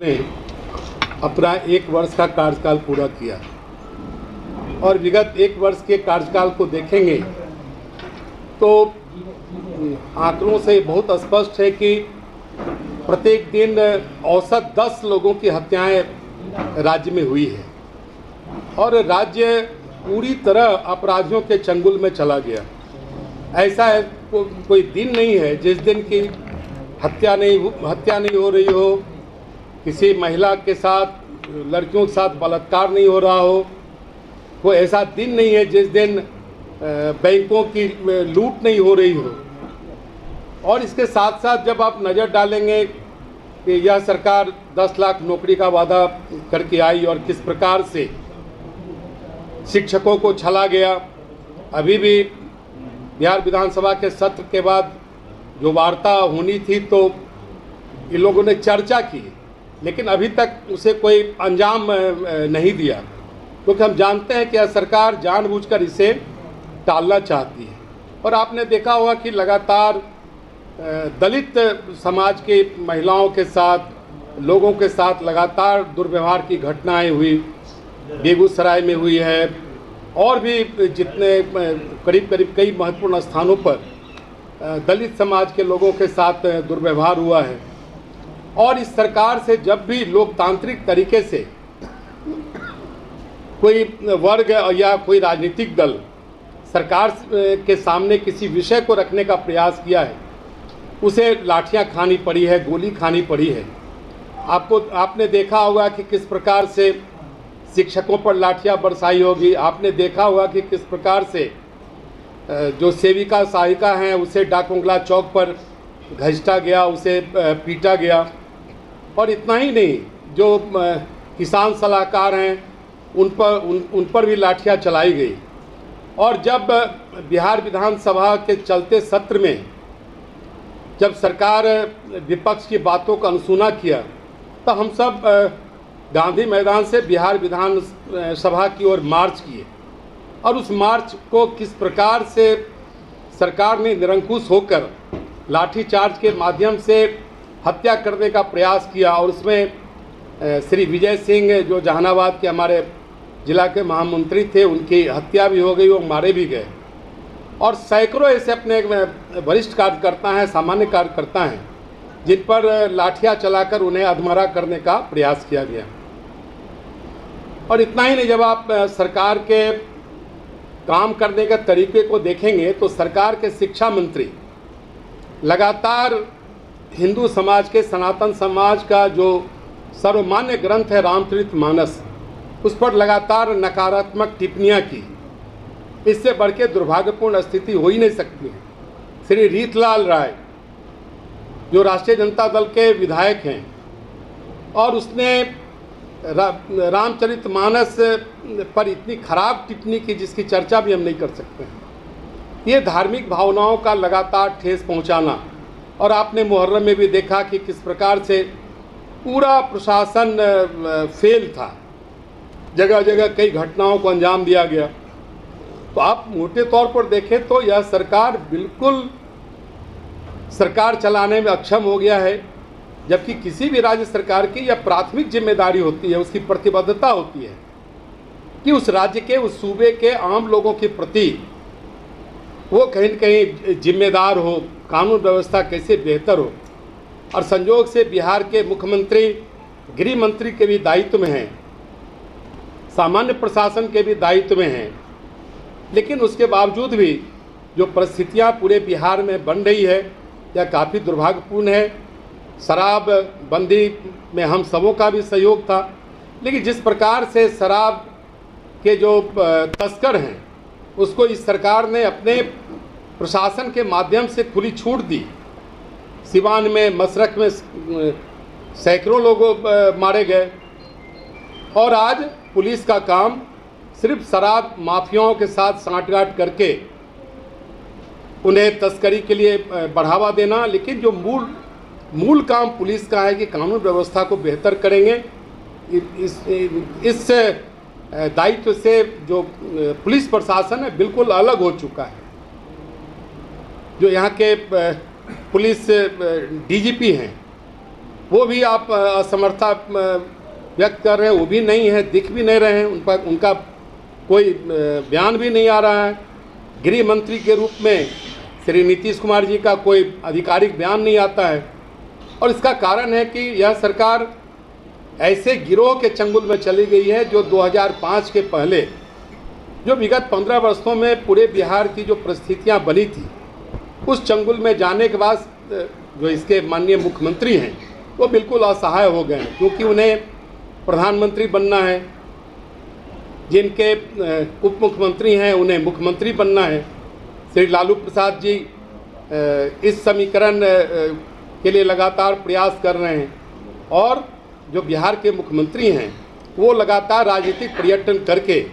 ने अपना 1 वर्ष का कार्यकाल पूरा किया और विगत 1 वर्ष के कार्यकाल को देखेंगे तो आंकड़ों से बहुत स्पष्ट है कि प्रत्येक दिन औसत 10 लोगों की हत्याएं राज्य में हुई है और राज्य पूरी तरह अपराधियों के चंगुल में चला गया। ऐसा है कोई दिन नहीं है जिस दिन की हत्या नहीं हो रही हो, किसी महिला के साथ, लड़कियों के साथ बलात्कार नहीं हो रहा हो। कोई ऐसा दिन नहीं है जिस दिन बैंकों की लूट नहीं हो रही हो। और इसके साथ साथ जब आप नज़र डालेंगे कि यह सरकार 10 लाख नौकरी का वादा करके आई और किस प्रकार से शिक्षकों को छला गया। अभी भी बिहार विधानसभा के सत्र के बाद जो वार्ता होनी थी तो इन लोगों ने चर्चा की, लेकिन अभी तक उसे कोई अंजाम नहीं दिया, क्योंकि हम जानते हैं कि यह सरकार जानबूझकर इसे टालना चाहती है। और आपने देखा होगा कि लगातार दलित समाज की महिलाओं के साथ, लोगों के साथ लगातार दुर्व्यवहार की घटनाएं हुई, बेगूसराय में हुई है और भी जितने करीब कई महत्वपूर्ण स्थानों पर दलित समाज के लोगों के साथ दुर्व्यवहार हुआ है। और इस सरकार से जब भी लोकतांत्रिक तरीके से कोई वर्ग या कोई राजनीतिक दल सरकार के सामने किसी विषय को रखने का प्रयास किया है, उसे लाठियां खानी पड़ी है, गोली खानी पड़ी है। आपने देखा होगा कि किस प्रकार से शिक्षकों पर लाठियां बरसाई होगी। आपने देखा होगा कि किस प्रकार से जो सेविका सहायिका हैं उसे डाकबंगला चौक पर घसीटा गया, उसे पीटा गया। और इतना ही नहीं, जो किसान सलाहकार हैं उन पर भी लाठियां चलाई गई। और जब बिहार विधानसभा के चलते सत्र में जब सरकार विपक्ष की बातों का अनसुना किया तो हम सब गांधी मैदान से बिहार विधानसभा की ओर मार्च किए और उस मार्च को किस प्रकार से सरकार ने निरंकुश होकर लाठीचार्ज के माध्यम से हत्या करने का प्रयास किया। और उसमें श्री विजय सिंह जो जहानाबाद के हमारे जिला के महामंत्री थे, उनकी हत्या भी हो गई, वो मारे भी गए। और सैकड़ों ऐसे अपने वरिष्ठ कार्यकर्ता हैं, सामान्य कार्यकर्ता हैं, जिन पर लाठियां चलाकर उन्हें अधमरा करने का प्रयास किया गया। और इतना ही नहीं, जब आप सरकार के काम करने के तरीके को देखेंगे तो सरकार के शिक्षा मंत्री लगातार हिंदू समाज के, सनातन समाज का जो सर्वमान्य ग्रंथ है रामचरितमानस, उस पर लगातार नकारात्मक टिप्पणियां की। इससे बढ़ के दुर्भाग्यपूर्ण स्थिति हो ही नहीं सकती है। श्री रीतलाल राय जो राष्ट्रीय जनता दल के विधायक हैं और उसने रामचरितमानस पर इतनी खराब टिप्पणी की जिसकी चर्चा भी हम नहीं कर सकते हैं। ये धार्मिक भावनाओं का लगातार ठेस पहुंचाना। और आपने मुहर्रम में भी देखा कि किस प्रकार से पूरा प्रशासन फेल था, जगह जगह कई घटनाओं को अंजाम दिया गया। तो आप मोटे तौर पर देखें तो यह सरकार बिल्कुल सरकार चलाने में अक्षम हो गया है, जबकि किसी भी राज्य सरकार की यह प्राथमिक जिम्मेदारी होती है, उसकी प्रतिबद्धता होती है कि उस राज्य के, उस सूबे के आम लोगों के प्रति वो कहीं न कहीं जिम्मेदार हो, कानून व्यवस्था कैसे बेहतर हो। और संयोग से बिहार के मुख्यमंत्री गृह मंत्री के भी दायित्व में हैं, सामान्य प्रशासन के भी दायित्व में हैं, लेकिन उसके बावजूद भी जो परिस्थितियां पूरे बिहार में बन रही है यह काफ़ी दुर्भाग्यपूर्ण है। शराबबंदी में हम सबों का भी सहयोग था, लेकिन जिस प्रकार से शराब के जो तस्कर हैं उसको इस सरकार ने अपने प्रशासन के माध्यम से खुली छूट दी। सिवान में, मशरक में सैकड़ों लोग मारे गए और आज पुलिस का काम सिर्फ शराब माफियाओं के साथ साँठगांठ करके उन्हें तस्करी के लिए बढ़ावा देना। लेकिन जो मूल काम पुलिस का है कि कानून व्यवस्था को बेहतर करेंगे, इस दायित्व से जो पुलिस प्रशासन है बिल्कुल अलग हो चुका है। जो यहाँ के पुलिस डीजीपी हैं वो भी आप असमर्थता व्यक्त कर रहे हैं, वो भी नहीं है, दिख भी नहीं रहे हैं, उन पर उनका कोई बयान भी नहीं आ रहा है। गृह मंत्री के रूप में श्री नीतीश कुमार जी का कोई आधिकारिक बयान नहीं आता है। और इसका कारण है कि यह सरकार ऐसे गिरोह के चंगुल में चली गई है जो 2005 के पहले, जो विगत 15 वर्षों में पूरे बिहार की जो परिस्थितियां बनी थी, उस चंगुल में जाने के बाद जो इसके माननीय मुख्यमंत्री हैं वो बिल्कुल असहाय हो गए हैं, क्योंकि उन्हें प्रधानमंत्री बनना है, जिनके उप मुख्यमंत्री हैं उन्हें मुख्यमंत्री बनना है। श्री लालू प्रसाद जी इस समीकरण के लिए लगातार प्रयास कर रहे हैं, और जो बिहार के मुख्यमंत्री हैं वो लगातार राजनीतिक पर्यटन करके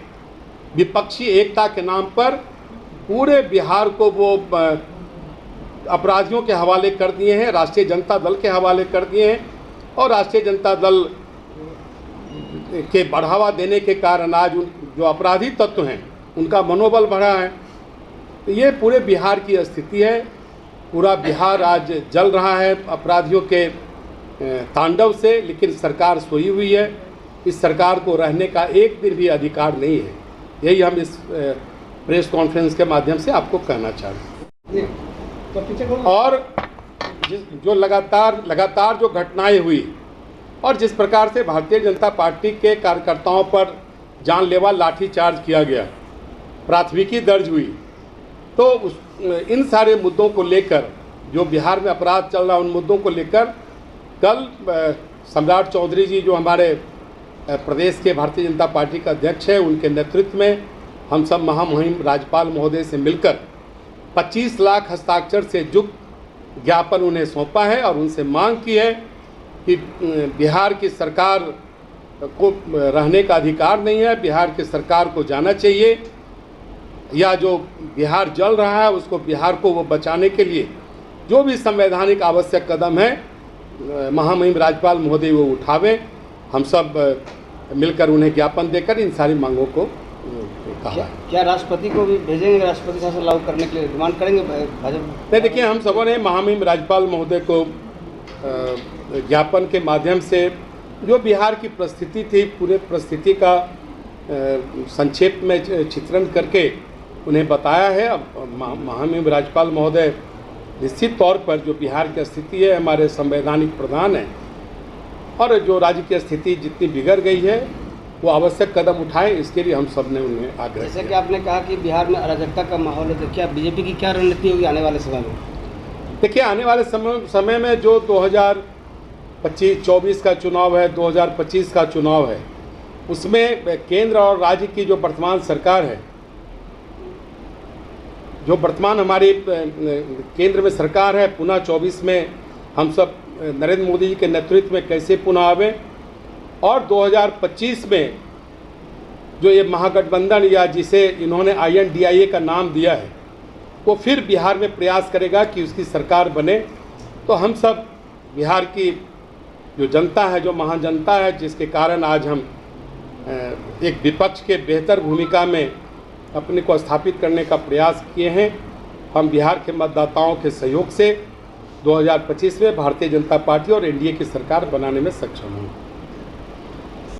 विपक्षी एकता के नाम पर पूरे बिहार को वो अपराधियों के हवाले कर दिए हैं, राष्ट्रीय जनता दल के हवाले कर दिए हैं। और राष्ट्रीय जनता दल के बढ़ावा देने के कारण आज जो अपराधी तत्व हैं उनका मनोबल बढ़ा है। तो ये पूरे बिहार की स्थिति है। पूरा बिहार आज जल रहा है अपराधियों के तांडव से, लेकिन सरकार सोई हुई है। इस सरकार को रहने का एक दिन भी अधिकार नहीं है। यही हम इस प्रेस कॉन्फ्रेंस के माध्यम से आपको कहना चाहते हैं। और जो लगातार जो घटनाएं हुई और जिस प्रकार से भारतीय जनता पार्टी के कार्यकर्ताओं पर जानलेवा लाठीचार्ज किया गया, प्राथमिकी दर्ज हुई, तो इन सारे मुद्दों को लेकर जो बिहार में अपराध चल रहा है, उन मुद्दों को लेकर कल सम्राट चौधरी जी जो हमारे प्रदेश के भारतीय जनता पार्टी का अध्यक्ष है, उनके नेतृत्व में हम सब महामहिम राज्यपाल महोदय से मिलकर 25 लाख हस्ताक्षर से युक्त ज्ञापन उन्हें सौंपा है और उनसे मांग की है कि बिहार की सरकार को रहने का अधिकार नहीं है, बिहार की सरकार को जाना चाहिए, या जो बिहार जल रहा है उसको, बिहार को वो बचाने के लिए जो भी संवैधानिक आवश्यक कदम है महामहिम राज्यपाल महोदय वो उठावे। हम सब मिलकर उन्हें ज्ञापन देकर इन सारी मांगों को कहा। क्या राष्ट्रपति को भी भेजेंगे, राष्ट्रपति शासन लागू करने के लिए डिमांड करेंगे भाजपा? नहीं, देखिए, हम सबों ने महामहिम राज्यपाल महोदय को ज्ञापन के माध्यम से जो बिहार की परिस्थिति थी, पूरे परिस्थिति का संक्षेप में चित्रण करके उन्हें बताया है। अब महामहिम राज्यपाल महोदय निश्चित तौर पर जो बिहार की स्थिति है, हमारे संवैधानिक प्रधान है, और जो राज्य की स्थिति जितनी बिगड़ गई है वो आवश्यक कदम उठाएं, इसके लिए हम सब ने उन्हें आग्रह किया। जैसे कि आपने कहा कि बिहार में अराजकता का माहौल है, तो क्या बीजेपी की क्या रणनीति होगी आने वाले समय में? देखिए, आने वाले समय में जो 2024 का चुनाव है, 2025 का चुनाव है, उसमें केंद्र और राज्य की जो वर्तमान सरकार है, जो वर्तमान हमारी केंद्र में सरकार है, पुनः 24 में हम सब नरेंद्र मोदी जी के नेतृत्व में कैसे पुनः आवे, और 2025 में जो ये महागठबंधन या जिसे इन्होंने INDIA का नाम दिया है, वो फिर बिहार में प्रयास करेगा कि उसकी सरकार बने। तो हम सब बिहार की जो जनता है, जो महान जनता है, जिसके कारण आज हम एक विपक्ष के बेहतर भूमिका में अपने को स्थापित करने का प्रयास किए हैं, हम बिहार के मतदाताओं के सहयोग से 2025 में भारतीय जनता पार्टी और NDA की सरकार बनाने में सक्षम होंगे।